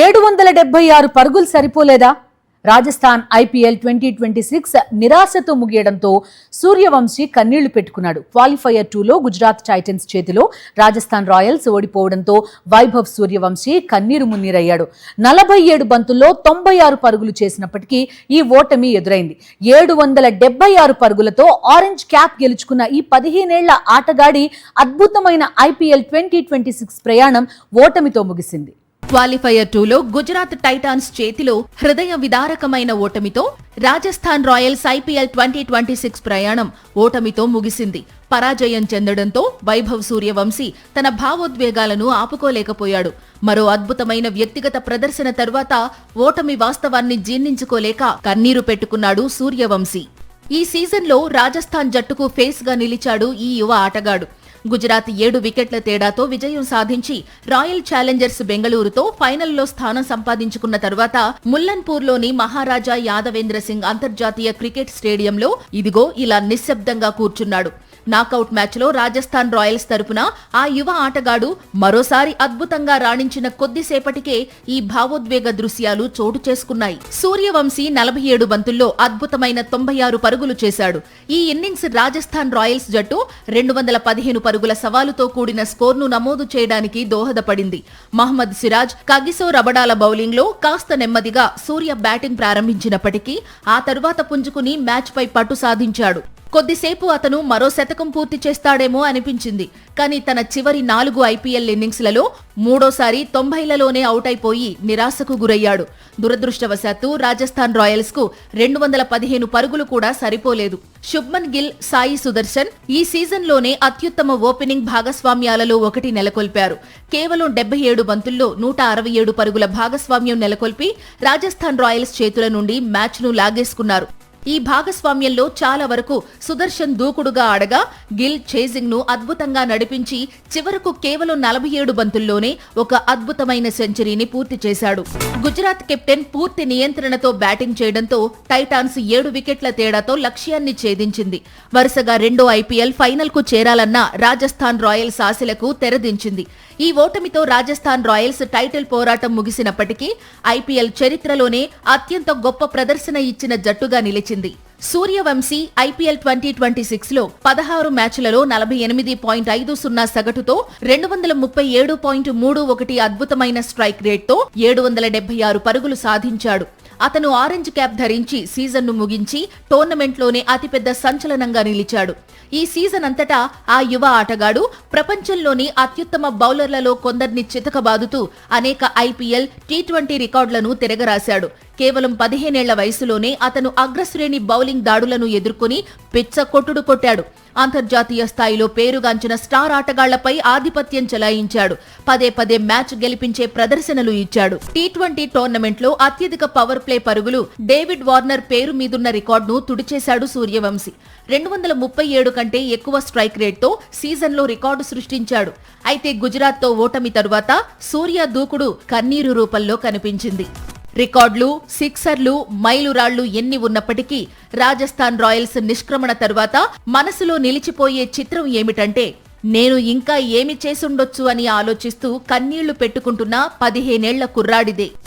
776 పరుగులు సరిపోలేదా? రాజస్థాన్ ఐపీఎల్ 2026 నిరాశతో ముగియడంతో సూర్యవంశీ కన్నీళ్లు పెట్టుకున్నాడు. క్వాలిఫైయర్ 2లో గుజరాత్ టైటన్స్ చేతిలో రాజస్థాన్ రాయల్స్ ఓడిపోవడంతో వైభవ్ సూర్యవంశీ కన్నీరు మున్నీరయ్యాడు. 47 బంతుల్లో 96 పరుగులు చేసినప్పటికీ ఈ ఓటమి ఎదురైంది. 776 పరుగులతో ఆరెంజ్ క్యాప్ గెలుచుకున్న ఈ 15 ఏళ్ల ఆటగాడి అద్భుతమైన ఐపీఎల్ 2026 ప్రయాణం ఓటమితో ముగిసింది. క్వాలిఫైయర్ 2లో గుజరాత్ టైటాన్స్ చేతిలో హృదయ విదారకమైన ఓటమితో రాజస్థాన్ రాయల్స్ ఐపీఎల్ 2026 ప్రయాణం ఓటమితో ముగిసింది. పరాజయం చెందడంతో వైభవ్ సూర్యవంశీ తన భావోద్వేగాలను ఆపుకోలేకపోయాడు. మరో అద్భుతమైన వ్యక్తిగత ప్రదర్శన తర్వాత ఓటమి వాస్తవాన్ని జీర్ణించుకోలేక కన్నీరు పెట్టుకున్నాడు సూర్యవంశీ. ఈ సీజన్లో రాజస్థాన్ జట్టుకు ఫేస్ గా నిలిచాడు ఈ యువ ఆటగాడు. గుజరాత్ 7 వికెట్ల తేడాతో విజయం సాధించి రాయల్ ఛాలెంజర్స్ బెంగళూరుతో ఫైనల్లో స్థానం సంపాదించుకున్న తర్వాత ముల్లన్పూర్లోని మహారాజా యాదవేంద్ర సింగ్ అంతర్జాతీయ క్రికెట్ స్టేడియంలో ఇదిగో ఇలా నిశ్శబ్దంగా కూర్చున్నాడు. నాకౌట్ మ్యాచ్లో రాజస్థాన్ రాయల్స్ తరపున ఆ యువ ఆటగాడు మరోసారి అద్భుతంగా రాణించిన కొద్దిసేపటికే ఈ భావోద్వేగ దృశ్యాలు చోటు చేసుకున్నాయి. సూర్యవంశీ 47 బంతుల్లో అద్భుతమైన 96 పరుగులు చేశాడు. ఈ ఇన్నింగ్స్ రాజస్థాన్ రాయల్స్ జట్టు 215 పరుగుల సవాలుతో కూడిన స్కోర్ను నమోదు చేయడానికి దోహదపడింది. మహ్మద్ సిరాజ్, కగిసో రబడాల బౌలింగ్లో కాస్త నెమ్మదిగా సూర్య బ్యాటింగ్ ప్రారంభించినప్పటికీ ఆ తరువాత పుంజుకుని మ్యాచ్పై పట్టు సాధించాడు. కొద్దిసేపు అతను మరో శతకం పూర్తి చేస్తాడేమో అనిపించింది. కానీ తన చివరి 4 ఐపీఎల్ ఇన్నింగ్స్లలో మూడోసారి 90లలోనే అవుట్ అయిపోయి నిరాశకు గురయ్యాడు. దురదృష్టవశాత్తు రాజస్థాన్ రాయల్స్ కు 215 పరుగులు కూడా సరిపోలేదు. శుభ్మన్ గిల్, సాయి సుదర్శన్ ఈ సీజన్లోనే అత్యుత్తమ ఓపెనింగ్ భాగస్వామ్యాలలో ఒకటి నెలకొల్పారు. కేవలం 77 బంతుల్లో 167 పరుగుల భాగస్వామ్యం నెలకొల్పి రాజస్థాన్ రాయల్స్ చేతుల నుండి మ్యాచ్ను లాగేసుకున్నారు. ఈ భాగస్వామ్యంలో చాలా వరకు సుదర్శన్ దూకుడుగా ఆడగా గిల్ చేజింగ్ ను అద్భుతంగా నడిపించి చివరకు కేవలం 47 బంతుల్లోనే ఒక అద్భుతమైన సెంచరీని పూర్తి చేశాడు. గుజరాత్ కెప్టెన్ పూర్తి నియంత్రణతో బ్యాటింగ్ చేయడంతో టైటాన్స్ 7 వికెట్ల తేడాతో లక్ష్యాన్ని ఛేదించింది. వరుసగా రెండో ఐపీఎల్ ఫైనల్ కు చేరాలన్న రాజస్థాన్ రాయల్స్ ఆశలకు తెరదించింది. ఈ ఓటమితో రాజస్థాన్ రాయల్స్ టైటిల్ పోరాటం ముగిసినప్పటికీ ఐపీఎల్ చరిత్రలోనే అత్యంత గొప్ప ప్రదర్శన ఇచ్చిన జట్టుగా నిలిచింది. సూర్యవంశీ ఐపీఎల్ 2026లో 16 మ్యాచ్లలో 48.50 సగటుతో 237.31 అద్భుతమైన స్ట్రైక్ రేట్తో 776 పరుగులు సాధించాడు. అతను ఆరెంజ్ క్యాప్ ధరించి సీజన్ను ముగించి టోర్నమెంట్లోనే అతిపెద్ద సంచలనంగా నిలిచాడు. ఈ సీజన్ అంతటా ఆ యువ ఆటగాడు ప్రపంచంలోని అత్యుత్తమ బౌలర్లలో కొందరిని చితకబాదుతూ అనేక ఐపీఎల్, టీ20 రికార్డులను తిరగరాశాడు. కేవలం 15 ఏళ్ల వయసులోనే అతను అగ్రశ్రేణి బౌలింగ్ దాడులను ఎదుర్కొని పిచ్చ కొట్టుడు కొట్టాడు. అంతర్జాతీయ స్థాయిలో పేరుగాంచిన స్టార్ ఆటగాళ్లపై ఆధిపత్యం చెలాయించాడు. పదే మ్యాచ్ గెలిపించే ప్రదర్శనలు ఇచ్చాడు. టీ20 టోర్నమెంట్లో అత్యధిక పవర్ ప్లే పరుగులు డేవిడ్ వార్నర్ పేరు మీదున్న రికార్డును తుడిచేశాడు సూర్యవంశీ. 237 కంటే ఎక్కువ స్ట్రైక్ రేట్తో సీజన్లో రికార్డు సృష్టించాడు. అయితే గుజరాత్తో ఓటమి తరువాత సూర్య దూకుడు కన్నీరు రూపంలో కనిపించింది. రికార్డులు, సిక్సర్లు, మైలురాళ్లు ఎన్ని ఉన్నప్పటికీ రాజస్థాన్ రాయల్స్ నిష్క్రమణ తరువాత మనసులో నిలిచిపోయే చిత్రం ఏమిటంటే నేను ఇంకా ఏమి చేసుండొచ్చు అని ఆలోచిస్తూ కన్నీళ్లు పెట్టుకుంటున్న 15 ఏళ్ల కుర్రాడిదే.